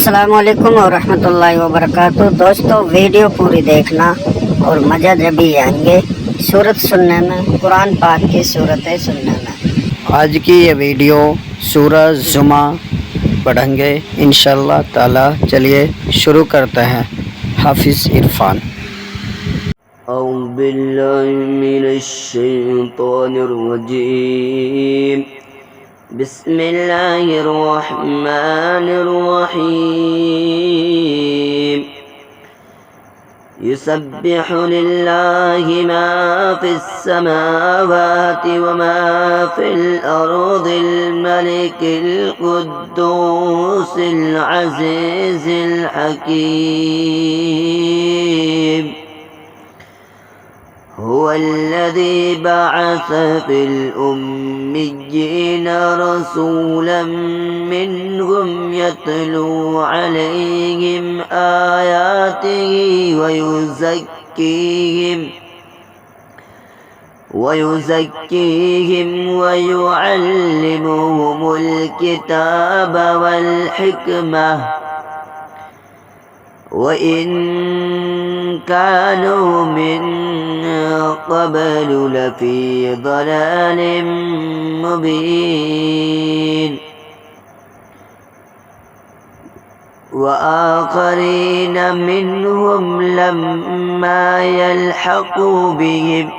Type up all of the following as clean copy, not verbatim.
अस्सलामुअलैकुम और रहमतुल्लाहि व बरकातुहू। दोस्तों, वीडियो पूरी देखना और मज़ा जब भी आएंगे सूरत सुनने में, कुरान पाक की सूरतें सुनने में। आज की ये वीडियो सूरह जुमा पढ़ेंगे इंशाअल्लाह ताला। चलिए शुरू करते हैं। हाफिज़ इरफान। أعوذ بالله من الشيطان الرجيم. بسم الله الرحمن الرحيم. يسبح لله ما في السماوات وما في الأرض الملك القدوس العزيز الحكيم. هو الذي بعث في الأميين رسولا منهم يتلو عليهم آياته ويزكيهم ويعلمهم الكتاب والحكمة وإن كانوا من قبل لفي ضلال مبين. وآخرين منهم لما يلحقوا بهم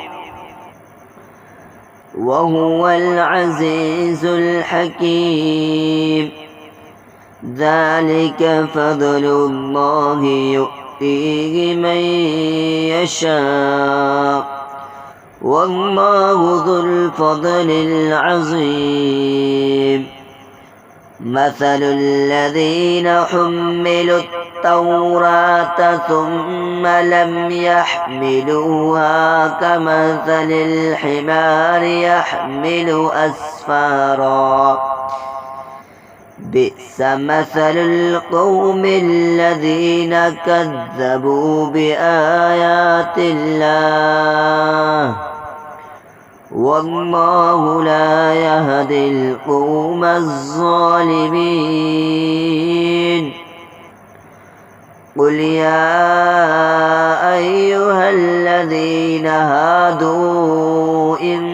وهو العزيز الحكيم. ذلك فضل الله يؤتيه من يشاء والله ذو الفضل العظيم. مثل الذين حملوا التوراة ثم لم يحملوها كمثل الحمار يحمل أسفارا. بئس مثل القوم الذين كذبوا بآيات الله والله لا يهدي القوم الظالمين. قل يا أيها الذين هادوا إن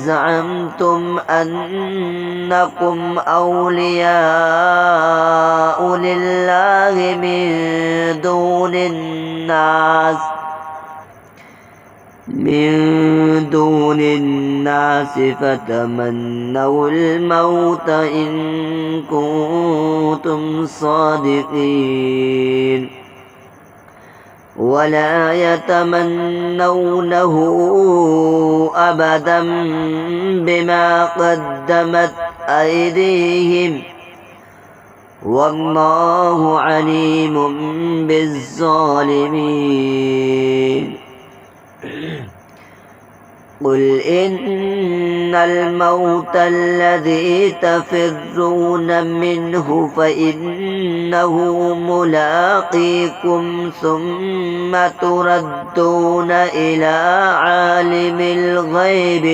زعمتم أنكم أولياء لله من دون الناس فتمنوا الموت إن كنتم صادقين ولا يتمنونه أبدا بما قدمت أيديهم والله عليم بالظالمين. قل إن الموت الذي تفرون منه فإنه ملاقيكم ثم تردون إلى عالم الغيب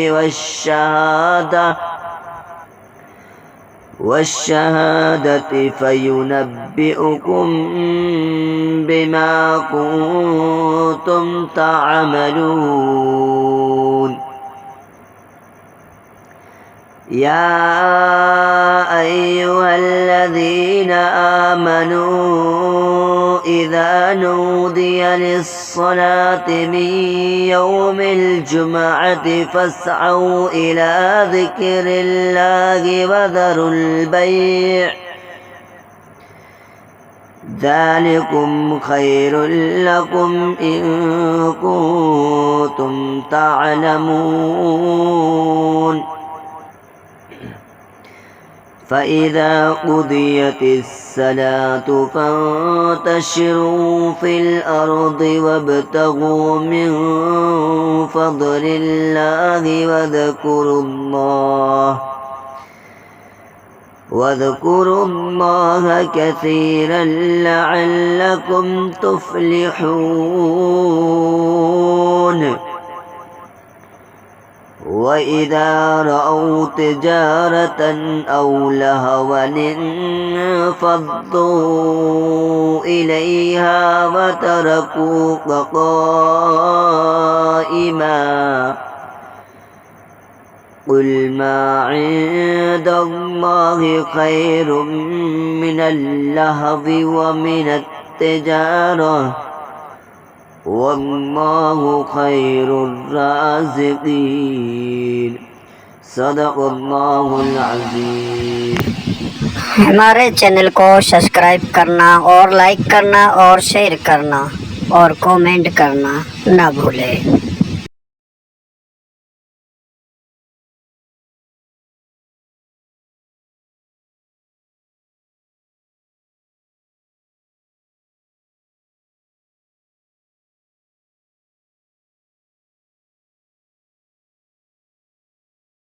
والشهادة فينبئكم بما كنتم تعملون. يا أيها الذين آمنوا إذا نودي للصلاة من يوم الجمعة فاسعوا إلى ذكر الله وذروا البيع ذلكم خير لكم إن كنتم تعلمون. فإذا قضيت الصلاة فانتشروا في الأرض وابتغوا من فضل الله واذكروا الله كثيرا لعلكم تفلحون. وإذا رأوا تجارة أو لهوا انفضوا إليها وتركوك قائما قل ما عند الله خير من اللهو ومن التجارة والله خير الرازقين صدق الله العظيم। हमारे चैनल को सब्सक्राइब करना और लाइक करना और शेयर करना और कमेंट करना ना भूलें।